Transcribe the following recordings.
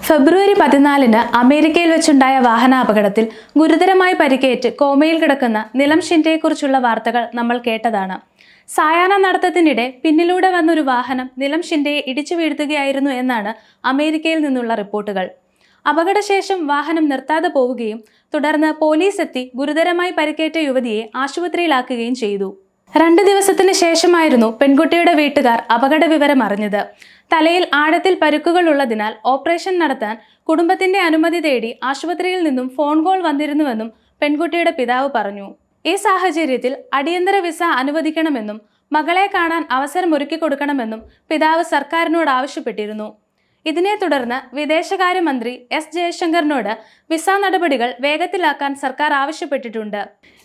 ഫെബ്രുവരി 14-ന് അമേരിക്കയിൽ വെച്ചുണ്ടായ വാഹനാപകടത്തിൽ ഗുരുതരമായി പരിക്കേറ്റ് കോമയിൽ കിടക്കുന്ന നിലം ഷിൻഡെയെക്കുറിച്ചുള്ള വാർത്തകൾ നമ്മൾ കേട്ടതാണ്. സായാഹ്ന നടത്തത്തിനിടെ പിന്നിലൂടെ വന്നൊരു വാഹനം നിലം ഷിൻഡെയെ ഇടിച്ചു വീഴ്ത്തുകയായിരുന്നു എന്നാണ് അമേരിക്കയിൽ നിന്നുള്ള റിപ്പോർട്ടുകൾ. അപകടശേഷം വാഹനം നിർത്താതെ പോവുകയും തുടർന്ന് പോലീസ് എത്തി ഗുരുതരമായി പരിക്കേറ്റ യുവതിയെ ആശുപത്രിയിലാക്കുകയും ചെയ്തു. 2 ദിവസത്തിന് ശേഷമായിരുന്നു പെൺകുട്ടിയുടെ വീട്ടുകാർ അപകട വിവരം അറിഞ്ഞത്. തലയിൽ ആഴത്തിൽ പരുക്കുകൾ ഉള്ളതിനാൽ ഓപ്പറേഷൻ നടത്താൻ കുടുംബത്തിന്റെ അനുമതി തേടി ആശുപത്രിയിൽ നിന്നും ഫോൺ കോൾ വന്നിരുന്നുവെന്നും പെൺകുട്ടിയുടെ പിതാവ് പറഞ്ഞു. ഈ സാഹചര്യത്തിൽ അടിയന്തര വിസ അനുവദിക്കണമെന്നും മകളെ കാണാൻ അവസരമൊരുക്കി കൊടുക്കണമെന്നും പിതാവ് സർക്കാരിനോട് ആവശ്യപ്പെട്ടിരുന്നു. ഇതിനെ തുടർന്ന് വിദേശകാര്യമന്ത്രി എസ് ജയശങ്കറിനോട് വിസ നടപടികൾ വേഗത്തിലാക്കാൻ സർക്കാർ ആവശ്യപ്പെട്ടിട്ടുണ്ട്.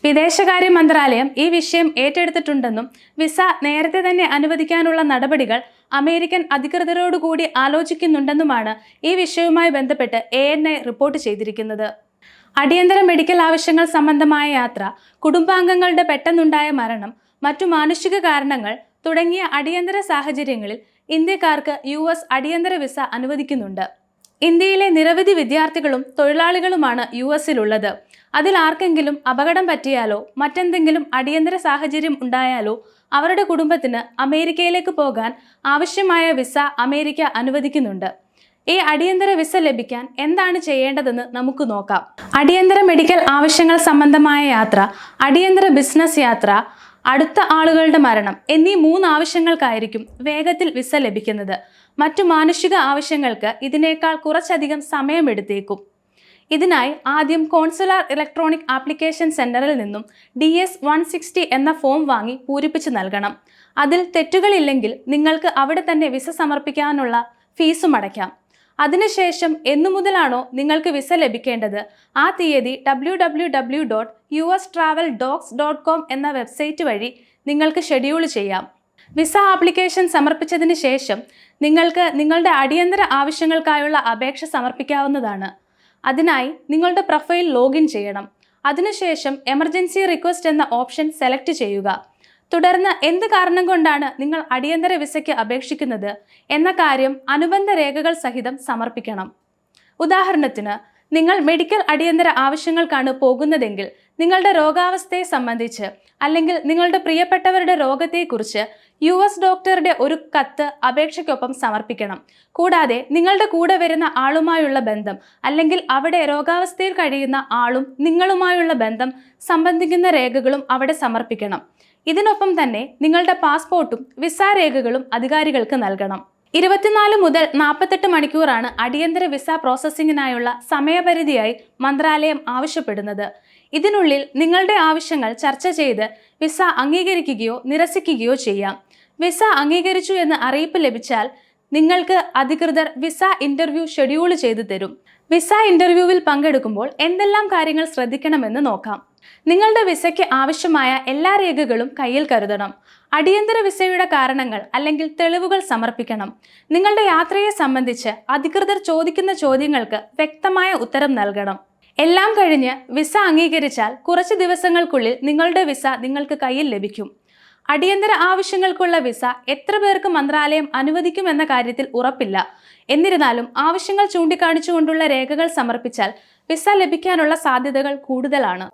വിദേശകാര്യ മന്ത്രാലയം ഈ വിഷയം ഏറ്റെടുത്തിട്ടുണ്ടെന്നും വിസ നേരത്തെ തന്നെ അനുവദിക്കാനുള്ള നടപടികൾ അമേരിക്കൻ അധികൃതരോടുകൂടി ആലോചിക്കുന്നുണ്ടെന്നുമാണ് ഈ വിഷയവുമായി ബന്ധപ്പെട്ട് ANI റിപ്പോർട്ട് ചെയ്തിരിക്കുന്നത്. അടിയന്തര മെഡിക്കൽ ആവശ്യങ്ങൾ സംബന്ധമായ യാത്ര, കുടുംബാംഗങ്ങളുടെ പെട്ടെന്നുണ്ടായ മരണം, മറ്റു മാനുഷിക കാരണങ്ങൾ തുടങ്ങിയ അടിയന്തര സാഹചര്യങ്ങളിൽ ഇന്ത്യക്കാർക്ക് US അടിയന്തര വിസ അനുവദിക്കുന്നുണ്ട്. ഇന്ത്യയിലെ നിരവധി വിദ്യാർത്ഥികളും തൊഴിലാളികളുമാണ് US-ലുള്ളത്. അതിൽ ആർക്കെങ്കിലും അപകടം പറ്റിയാലോ മറ്റെന്തെങ്കിലും അടിയന്തര സാഹചര്യം ഉണ്ടായാലോ അവരുടെ കുടുംബത്തിന് അമേരിക്കയിലേക്ക് പോകാൻ ആവശ്യമായ വിസ അമേരിക്ക അനുവദിക്കുന്നുണ്ട്. ഈ അടിയന്തര വിസ ലഭിക്കാൻ എന്താണ് ചെയ്യേണ്ടതെന്ന് നമുക്ക് നോക്കാം. അടിയന്തര മെഡിക്കൽ ആവശ്യങ്ങൾ സംബന്ധമായ യാത്ര, അടിയന്തര ബിസിനസ് യാത്ര, അടുത്ത ആളുകളുടെ മരണം എന്നീ 3 ആവശ്യങ്ങൾക്കായിരിക്കും വേഗത്തിൽ വിസ ലഭിക്കുന്നത്. മറ്റു മാനുഷിക ആവശ്യങ്ങൾക്ക് ഇതിനേക്കാൾ കുറച്ചധികം സമയമെടുത്തേക്കും. ഇതിനായി ആദ്യം കോൺസുലാർ ഇലക്ട്രോണിക് ആപ്ലിക്കേഷൻ സെന്ററിൽ നിന്നും DS-160 എന്ന ഫോം വാങ്ങി പൂരിപ്പിച്ച് നൽകണം. അതിൽ തെറ്റുകളില്ലെങ്കിൽ നിങ്ങൾക്ക് അവിടെ തന്നെ വിസ സമർപ്പിക്കാനുള്ള ഫീസും അടയ്ക്കാം. അതിനുശേഷം എന്നു മുതലാണോ നിങ്ങൾക്ക് വിസ ലഭിക്കേണ്ടത് ആ തീയതി www.ustraveldocs.com എന്ന വെബ്സൈറ്റ് വഴി നിങ്ങൾക്ക് ഷെഡ്യൂൾ ചെയ്യാം. വിസ ആപ്ലിക്കേഷൻ സമർപ്പിച്ചതിന് ശേഷം നിങ്ങൾക്ക് നിങ്ങളുടെ അടിയന്തര ആവശ്യങ്ങൾക്കായുള്ള അപേക്ഷ സമർപ്പിക്കാവുന്നതാണ്. അതിനായി നിങ്ങളുടെ പ്രൊഫൈൽ ലോഗിൻ ചെയ്യണം. അതിനുശേഷം എമർജൻസി റിക്വസ്റ്റ് എന്ന ഓപ്ഷൻ സെലക്ട് ചെയ്യുക. തുടർന്ന് എന്ത് കാരണം കൊണ്ടാണ് നിങ്ങൾ അടിയന്തര വിസയ്ക്ക് അപേക്ഷിക്കുന്നത് എന്ന കാര്യം അനുബന്ധ രേഖകൾ സഹിതം സമർപ്പിക്കണം. ഉദാഹരണത്തിന്, നിങ്ങൾ മെഡിക്കൽ അടിയന്തര ആവശ്യങ്ങൾക്കാണ് പോകുന്നതെങ്കിൽ നിങ്ങളുടെ രോഗാവസ്ഥയെ സംബന്ധിച്ച് അല്ലെങ്കിൽ നിങ്ങളുടെ പ്രിയപ്പെട്ടവരുടെ രോഗത്തെക്കുറിച്ച് US ഡോക്ടറുടെ ഒരു കത്ത് അപേക്ഷയ്ക്കൊപ്പം സമർപ്പിക്കണം. കൂടാതെ നിങ്ങളുടെ കൂടെ വരുന്ന ആളുമായുള്ള ബന്ധം അല്ലെങ്കിൽ അവിടെ രോഗാവസ്ഥയിൽ കഴിയുന്ന ആളും നിങ്ങളുമായുള്ള ബന്ധം സംബന്ധിക്കുന്ന രേഖകളും അവിടെ സമർപ്പിക്കണം. ഇതിനൊപ്പം തന്നെ നിങ്ങളുടെ പാസ്പോർട്ടും വിസ രേഖകളും അധികാരികൾക്ക് നൽകണം. 24 മുതൽ 48 മണിക്കൂറാണ് അടിയന്തര വിസ പ്രോസസ്സിങ്ങിനായുള്ള സമയപരിധിയായി മന്ത്രാലയം ആവശ്യപ്പെടുന്നത്. ഇതിനുള്ളിൽ നിങ്ങളുടെ ആവശ്യങ്ങൾ ചർച്ച ചെയ്ത് വിസ അംഗീകരിക്കുകയോ നിരസിക്കുകയോ ചെയ്യാം. വിസ അംഗീകരിച്ചു എന്ന് അറിയിപ്പ് ലഭിച്ചാൽ നിങ്ങൾക്ക് അധികൃതർ വിസ ഇന്റർവ്യൂ ഷെഡ്യൂൾ ചെയ്തു തരും. വിസ ഇന്റർവ്യൂവിൽ പങ്കെടുക്കുമ്പോൾ എന്തെല്ലാം കാര്യങ്ങൾ ശ്രദ്ധിക്കണമെന്ന് നോക്കാം. നിങ്ങളുടെ വിസയ്ക്ക് ആവശ്യമായ എല്ലാ രേഖകളും കയ്യിൽ കരുതണം. അടിയന്തര വിസയുടെ കാരണങ്ങൾ അല്ലെങ്കിൽ തെളിവുകൾ സമർപ്പിക്കണം. നിങ്ങളുടെ യാത്രയെ സംബന്ധിച്ച് അധികൃതർ ചോദിക്കുന്ന ചോദ്യങ്ങൾക്ക് വ്യക്തമായ ഉത്തരം നൽകണം. എല്ലാം കഴിഞ്ഞ് വിസ അംഗീകരിച്ചാൽ കുറച്ച് ദിവസങ്ങൾക്കുള്ളിൽ നിങ്ങളുടെ വിസ നിങ്ങൾക്ക് കയ്യിൽ ലഭിക്കും. അടിയന്തര ആവശ്യങ്ങൾക്കുള്ള വിസ എത്ര പേർക്ക് മന്ത്രാലയം അനുവദിക്കുമെന്ന കാര്യത്തിൽ ഉറപ്പില്ല. എന്നിരുന്നാലും ആവശ്യങ്ങൾ ചൂണ്ടിക്കാണിച്ചുകൊണ്ടുള്ള രേഖകൾ സമർപ്പിച്ചാൽ വിസ ലഭിക്കാനുള്ള സാധ്യതകൾ കൂടുതലാണ്.